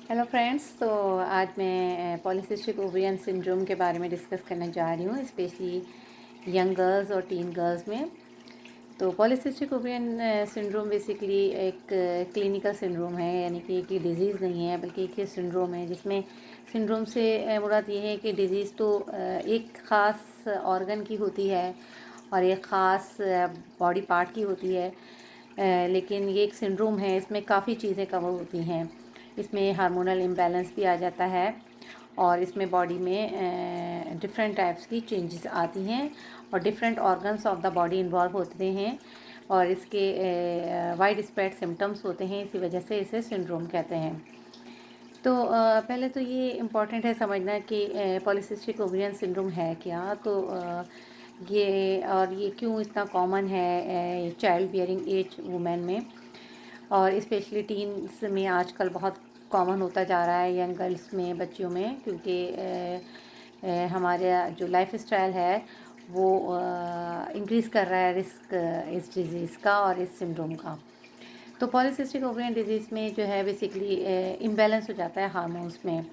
Hello friends. तो आज मैं पॉलीसिस्टिक ओवेरियन सिंड्रोम के बारे में डिस्कस करने जा रही हूँ, स्पेशली यंग गर्ल्स और टीन गर्ल्स में। तो पॉलीसिस्टिक ओवेरियन सिंड्रोम बेसिकली एक क्लिनिकल सिंड्रोम है, यानी कि एक डिजीज़ नहीं है बल्कि एक सिंड्रोम है, जिसमें सिंड्रोम से मुराद ये है कि डिजीज़ तो एक ख़ास ऑर्गन की होती है और एक ख़ास बॉडी पार्ट की होती है, लेकिन ये एक सिंड्रोम है, इसमें काफ़ी चीज़ें कवर होती हैं। इसमें हार्मोनल इम्बैलेंस भी आ जाता है और इसमें बॉडी में डिफरेंट टाइप्स की चेंजेस आती हैं और different organs of the body involve होते हैं और इसके वाइड स्प्रेड सिम्टम्स होते हैं, इसी वजह से इसे सिंड्रोम कहते हैं। तो पहले तो ये इम्पॉर्टेंट है समझना कि पॉलीसिस्टिक ओवेरियन सिंड्रोम है क्या। तो ये क्यों इतना कॉमन है चाइल्ड बियरिंग एज वुमेन में, और स्पेशली टीन्स में आजकल बहुत कॉमन होता जा रहा है, यंग गर्ल्स में, बच्चियों में, क्योंकि हमारा जो लाइफ स्टाइल है वो इंक्रीज़ कर रहा है रिस्क इस डिज़ीज़ का और इस सिंड्रोम का। तो पॉलीसिस्टिक ओवेरियन डिजीज़ में जो है बेसिकली इम्बैलेंस हो जाता है हार्मोन्स में।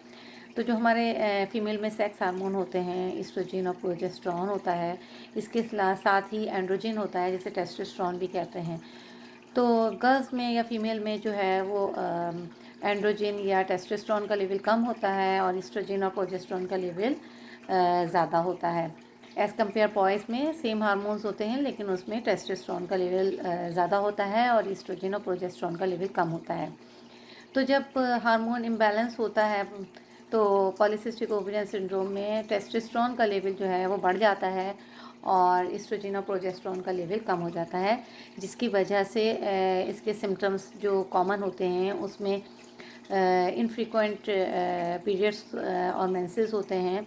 तो जो हमारे फीमेल में सेक्स हार्मोन होते हैं, एस्ट्रोजन और प्रोजेस्टेरोन होता है, इसके साथ ही एंड्रोजन होता है जिसे टेस्टोस्टेरोन भी कहते हैं। तो गर्ल्स में या फीमेल में जो है वो एंड्रोजन या टेस्टोस्टेरोन का लेवल कम होता है और एस्ट्रोजन और प्रोजेस्टेरोन का लेवल ज़्यादा होता है। एज़ कम्पेयर बॉयज़ में सेम हार्मोन्स होते हैं, लेकिन उसमें टेस्टोस्टेरोन का लेवल ज़्यादा होता है और एस्ट्रोजन और प्रोजेस्टेरोन का लेवल कम होता है। तो जब हार्मोन इम्बैलेंस होता है तो पॉलीसिस्टिक ओवेरियन सिंड्रोम में टेस्टोस्टेरोन का लेवल जो है वो बढ़ जाता है और एस्ट्रोजन और प्रोजेस्टेरोन का लेवल कम हो जाता है, जिसकी वजह से इसके सिम्टम्स जो कॉमन होते हैं उसमें इनफ्रीक्वेंट पीरियड्स और मेंसेस होते हैं,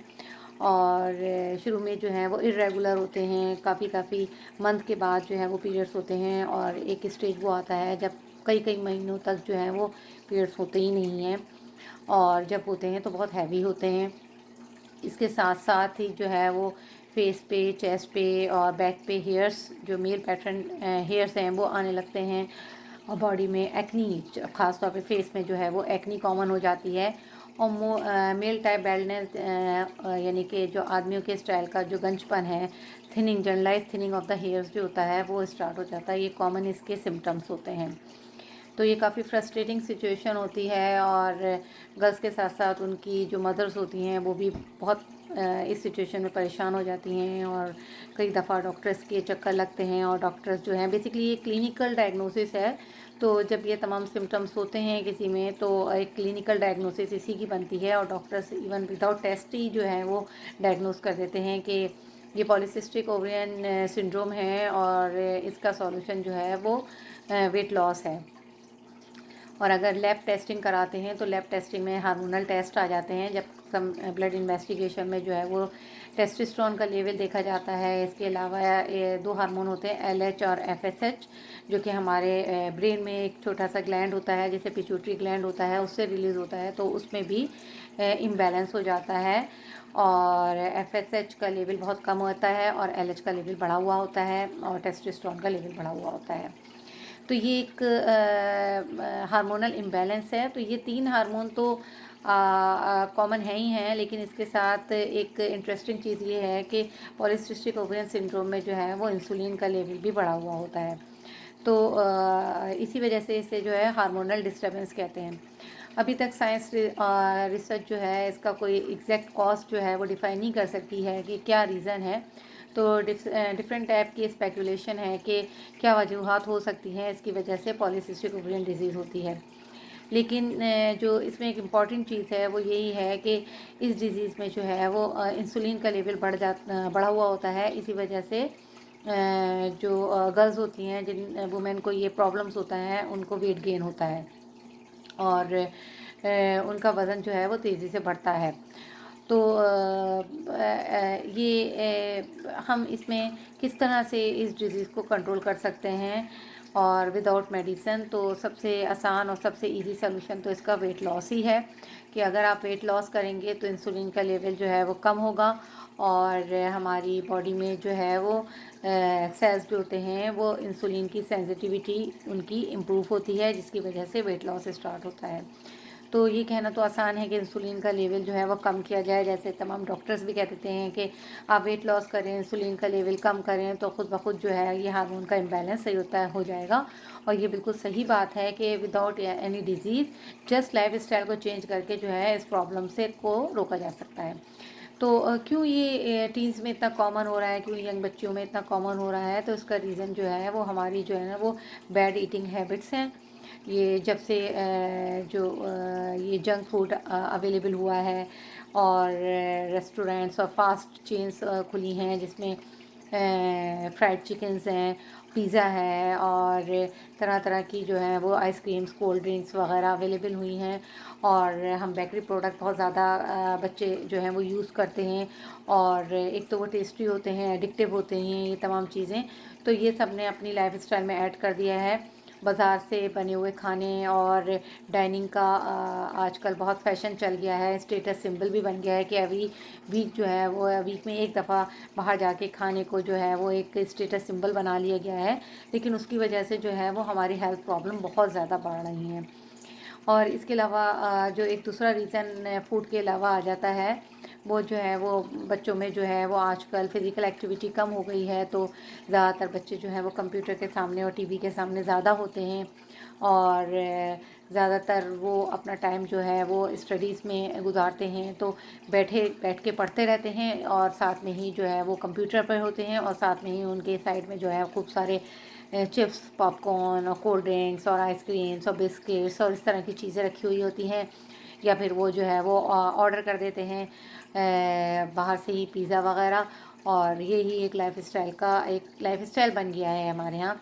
और शुरू में जो है वो इरेगुलर होते हैं, काफ़ी मंथ के बाद जो है वो पीरियड्स होते हैं, और एक स्टेज वो आता है जब कई कई महीनों तक जो है वो पीरियड्स होते ही नहीं हैं, और जब होते हैं तो बहुत हैवी होते हैं। इसके साथ साथ ही जो है वो फेस पे, चेस्ट पे और बैक पे हेयर्स, जो मेल पैटर्न हेयर्स हैं, वो आने लगते हैं, और बॉडी में एक्नी, ख़ास तौर पे फेस में जो है वो एक्नी कॉमन हो जाती है, और मेल टाइप बैल्डनेस, यानी कि जो आदमियों के स्टाइल का जो गंजपन है, thinning, generalise thinning of the hairs जो होता है वो स्टार्ट हो जाता है। ये कॉमन इसके सिम्टम्स होते हैं। तो ये काफ़ी फ्रस्ट्रेटिंग सिचुएशन होती है, और गर्ल्स के साथ साथ उनकी जो मदर्स होती हैं वो भी बहुत इस सिचुएशन में परेशान हो जाती हैं, और कई दफ़ा डॉक्टर्स के चक्कर लगते हैं, और डॉक्टर्स जो हैं, बेसिकली ये क्लिनिकल डायग्नोसिस है। तो जब ये तमाम सिम्टम्स होते हैं किसी में तो एक क्लिनिकल डायग्नोसिस इसी की बनती है, और डॉक्टर्स इवन विदाउट टेस्ट ही जो है वो डायग्नोस कर देते हैं कि ये पॉलीसिस्टिक ओवेरियन सिंड्रोम है, और इसका सॉल्यूशन जो है वो वेट लॉस है। और अगर लैब टेस्टिंग कराते हैं तो लैब टेस्टिंग में हार्मोनल टेस्ट आ जाते हैं, जब सम ब्लड इन्वेस्टिगेशन में जो है वो टेस्टोस्टेरोन का लेवल देखा जाता है। इसके अलावा ये दो हार्मोन होते हैं, एलएच और एफएसएच, जो कि हमारे ब्रेन में एक छोटा सा ग्लैंड होता है जैसे पिट्यूटरी ग्लैंड होता है, उससे रिलीज़ होता है, तो उसमें भी इम्बैलेंस हो जाता है, और एफएसएच का लेवल बहुत कम होता है और एलएच का लेवल बढ़ा हुआ होता है और टेस्टोस्टेरोन का लेवल बढ़ा हुआ होता है। तो ये एक हार्मोनल इम्बैलेंस है। तो ये तीन हार्मोन तो कॉमन है ही हैं, लेकिन इसके साथ एक इंटरेस्टिंग चीज़ ये है कि पॉलीसिस्टिक ओवेरियन सिंड्रोम में जो है वो इंसुलिन का लेवल भी बढ़ा हुआ होता है। तो इसी वजह से इसे जो है हार्मोनल डिस्टर्बेंस कहते हैं। अभी तक साइंस रिसर्च जो है इसका कोई एग्जैक्ट कॉज जो है वो डिफाइन नहीं कर सकती है कि क्या रीज़न है। तो डिफरेंट टाइप की स्पेकुलेशन है कि क्या वजूहत हो सकती हैं इसकी वजह से पॉलीसिस्टिक ओवेरियन डिजीज़ होती है। लेकिन जो इसमें एक इम्पॉर्टेंट चीज़ है वो यही है कि इस डिज़ीज़ में जो है वो इंसुलिन का लेवल बढ़ा हुआ होता है। इसी वजह से जो गर्ल्स होती हैं, जिन वुमेन को ये प्रॉब्लम्स होता है, उनको वेट गेन होता है, और उनका वज़न जो है वो तेज़ी से बढ़ता है। तो हम इसमें किस तरह से इस डिज़ीज़ को कंट्रोल कर सकते हैं और विदाउट मेडिसिन। तो सबसे आसान और सबसे इजी सॉल्यूशन तो इसका वेट लॉस ही है, कि अगर आप वेट लॉस करेंगे तो इंसुलिन का लेवल जो है वो कम होगा, और हमारी बॉडी में जो है वो सेल्स जो होते हैं वो इंसुलिन की सेंसिटिविटी उनकी इम्प्रूव होती है, जिसकी वजह से वेट लॉस स्टार्ट होता है। तो ये कहना तो आसान है कि इंसुलिन का लेवल जो है वो कम किया जाए, जैसे तमाम डॉक्टर्स भी कह देते हैं कि आप वेट लॉस करें, इंसुलिन का लेवल कम करें तो खुद ब खुद जो है ये हार्मोन का इम्बैलेंस सही हो जाएगा। और ये बिल्कुल सही बात है कि without any disease just life style को चेंज करके जो है इस प्रॉब्लम से को रोका जा सकता है। तो क्यों ये टीन्स में इतना कॉमन हो रहा है, क्यों यंग बच्चियों में इतना कॉमन हो रहा है, तो इसका रीज़न जो है वो हमारी जो है ना वो बैड ईटिंग हैबिट्स हैं। ये जब से ये जंक फूड अवेलेबल हुआ है और रेस्टोरेंट्स और फास्ट चेन्स खुली हैं जिसमें फ्राइड चिकन्स हैं, पिज़्ज़ा है और तरह तरह की जो है वो आइसक्रीम्स, कोल्ड ड्रिंक्स वगैरह अवेलेबल हुई हैं। और हम बेकरी प्रोडक्ट बहुत ज़्यादा बच्चे जो हैं वो यूज़ करते हैं, और एक तो वो टेस्टी होते हैं, एडिक्टिव होते हैं ये तमाम चीज़ें। तो ये सब ने अपनी लाइफ स्टाइल में ऐड कर दिया है। बाज़ार से बने हुए खाने और डाइनिंग का आजकल बहुत फ़ैशन चल गया है, स्टेटस सिंबल भी बन गया है कि अभी वीक जो है वो वीक में एक दफ़ा बाहर जाके खाने को जो है वो एक स्टेटस सिंबल बना लिया गया है। लेकिन उसकी वजह से जो है वो हमारी हेल्थ प्रॉब्लम बहुत ज़्यादा बढ़ रही हैं। और इसके अलावा जो एक दूसरा रीज़न फूड के अलावा आ जाता है, वो जो है वो बच्चों में जो है वो आजकल फ़िज़िकल एक्टिविटी कम हो गई है, तो ज़्यादातर बच्चे जो हैं वो कंप्यूटर के सामने और टीवी के सामने ज़्यादा होते हैं। और ज़्यादातर वो अपना टाइम जो है वो स्टडीज़ में गुजारते हैं, तो बैठ के पढ़ते रहते हैं और साथ में ही जो है वो कंप्यूटर पर होते हैं, और साथ में ही उनके साइड में जो है खूब सारे चिप्स, पॉपकॉर्न और कोल्ड ड्रिंक्स और आइसक्रीम्स और बिस्किट्स और इस तरह की चीज़ें रखी हुई होती हैं। या फिर वो जो है वो ऑर्डर कर देते हैं बाहर से ही पिज़्ज़ा वगैरह। और यही एक लाइफ़स्टाइल बन गया है हमारे यहाँ।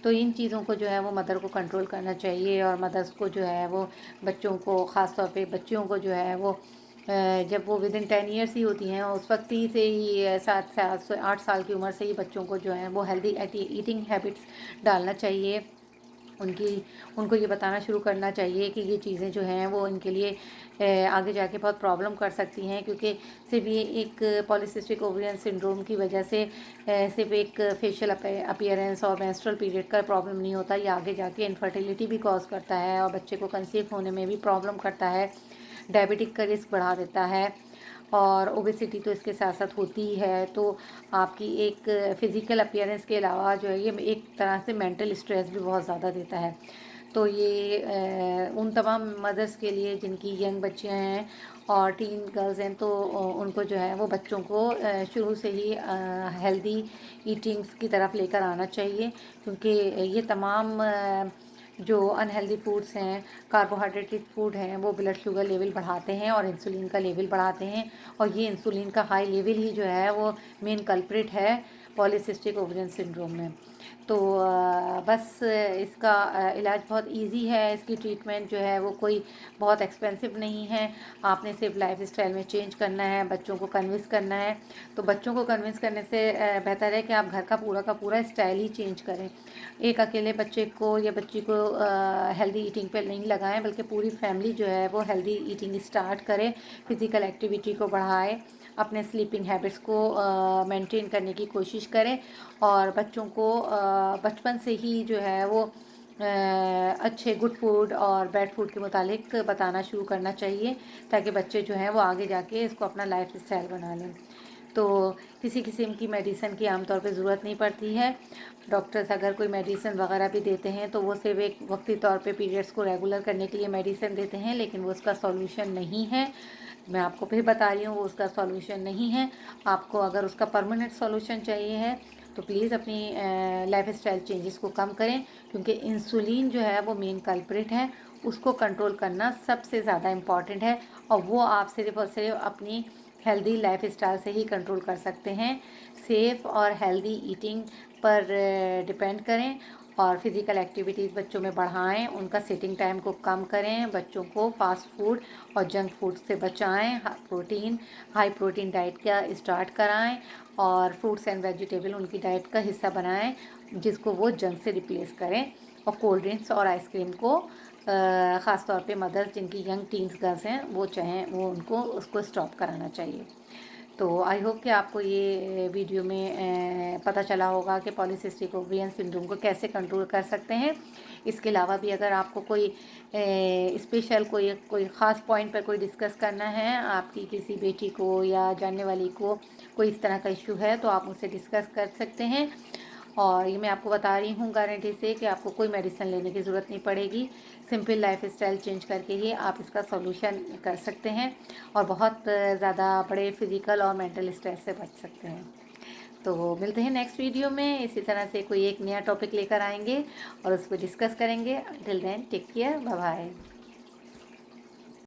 तो इन चीज़ों को जो है वो मदर को कंट्रोल करना चाहिए, और मदर्स को जो है वो बच्चों को, ख़ास तौर पे बच्चियों को जो है वो जब वो विदिन 10 ईयर्स ही होती हैं उस वक्त ही से ही 7 से 8 साल की उम्र से ही बच्चों को जो है वो हेल्दी ईटिंग हैबिट्स डालना चाहिए। उनकी उनको ये बताना शुरू करना चाहिए कि ये चीज़ें जो हैं वो इनके लिए आगे जाके बहुत प्रॉब्लम कर सकती हैं, क्योंकि सिर्फ ये एक पॉलीसिस्टिक ओवरियन सिंड्रोम की वजह से सिर्फ एक फेशियल अपीयरेंस और मेंस्ट्रुअल पीरियड का प्रॉब्लम नहीं होता, ये आगे जाके इनफर्टिलिटी भी कॉज करता है और बच्चे को कंसीव होने में भी प्रॉब्लम करता है, डायबिटिक का रिस्क बढ़ा देता है, और ओबेसिटी तो इसके साथ साथ होती ही है। तो आपकी एक फ़िज़िकल अपीयरेंस के अलावा जो है ये एक तरह से मेंटल स्ट्रेस भी बहुत ज़्यादा देता है। तो ये उन तमाम मदर्स के लिए जिनकी यंग बच्चियां हैं और टीन गर्ल्स हैं, तो उनको जो है वो बच्चों को शुरू से ही हेल्दी ईटिंग्स की तरफ लेकर आना चाहिए, क्योंकि ये तमाम जो अनहेल्दी फूड्स हैं, कार्बोहाइड्रेटेड फूड हैं, वो ब्लड शुगर लेवल बढ़ाते हैं और इंसुलिन का लेवल बढ़ाते हैं। और ये इंसुलिन का हाई लेवल ही जो है वो मेन कल्प्रिट है पॉलीसिस्टिक ओवरियन सिंड्रोम में। तो बस इसका इलाज बहुत इजी है, इसकी ट्रीटमेंट जो है वो कोई बहुत एक्सपेंसिव नहीं है। आपने सिर्फ लाइफ स्टाइल में चेंज करना है, बच्चों को कन्विंस करना है। तो बच्चों को कन्विंस करने से बेहतर है कि आप घर का पूरा स्टाइल ही चेंज करें। एक अकेले बच्चे को या बच्ची को हेल्दी ईटिंग पे नहीं लगाएं, बल्कि पूरी फैमिली जो है वो हेल्दी ईटिंग स्टार्ट करे, फिज़िकल एक्टिविटी को बढ़ाए, अपने स्लीपिंग हैबिट्स को मेंटेन करने की कोशिश करें, और बच्चों को बचपन से ही जो है वो अच्छे गुड फूड और बैड फूड के मुतालिक बताना शुरू करना चाहिए, ताकि बच्चे जो हैं वो आगे जाके इसको अपना लाइफ स्टाइल बना लें। तो किसी किस्म की मेडिसिन की आमतौर पे ज़रूरत नहीं पड़ती है। डॉक्टर्स अगर कोई मेडिसिन वगैरह भी देते हैं तो वो सिर्फ एक वक्ती तौर पे पीरियड्स को रेगुलर करने के लिए मेडिसिन देते हैं, लेकिन वो उसका सॉल्यूशन नहीं है। मैं आपको फिर बता रही हूँ, वो उसका सॉल्यूशन नहीं है। आपको अगर उसका परमानेंट सॉल्यूशन चाहिए है तो प्लीज़ अपनी लाइफ स्टाइल चेंजेस को कम करें, क्योंकि इंसुलिन जो है वो मेन कल्प्रिट है, उसको कंट्रोल करना सबसे ज़्यादा इम्पॉर्टेंट है, और वो आप सिर्फ और सिर्फ अपनी हेल्दी लाइफ स्टाइल से ही कंट्रोल कर सकते हैं। सेफ़ और हेल्दी ईटिंग पर डिपेंड करें, और फिज़िकल एक्टिविटीज़ बच्चों में बढ़ाएं, उनका सिटिंग टाइम को कम करें, बच्चों को फास्ट फूड और जंक फूड से बचाएं, हाई प्रोटीन डाइट का स्टार्ट कराएं, और फ्रूट्स एंड वेजिटेबल उनकी डाइट का हिस्सा बनाएं, जिसको वो जंक से रिप्लेस करें। और कोल्ड ड्रिंक्स और आइसक्रीम को ख़ास तौर पे मदर्स जिनकी यंग टीन्स गर्ल्स हैं वो चाहें वो उनको उसको स्टॉप कराना चाहिए। तो आई होप कि आपको ये वीडियो में पता चला होगा कि पॉलीसिस्टिक ओवरियन सिंड्रोम को कैसे कंट्रोल कर सकते हैं। इसके अलावा भी अगर आपको कोई स्पेशल कोई ख़ास पॉइंट पर कोई डिस्कस करना है, आपकी किसी बेटी को या जानने वाली को कोई इस तरह का इशू है, तो आप मुझसे डिस्कस कर सकते हैं। और ये मैं आपको बता रही हूँ गारंटी से कि आपको कोई मेडिसिन लेने की ज़रूरत नहीं पड़ेगी। सिंपल लाइफ स्टाइल चेंज करके ही आप इसका सॉल्यूशन कर सकते हैं और बहुत ज़्यादा बड़े फिज़िकल और मेंटल स्ट्रेस से बच सकते हैं। तो मिलते हैं नेक्स्ट वीडियो में, इसी तरह से कोई एक नया टॉपिक लेकर आएंगे और उस पर डिस्कस करेंगे। Till then take care, bye bye.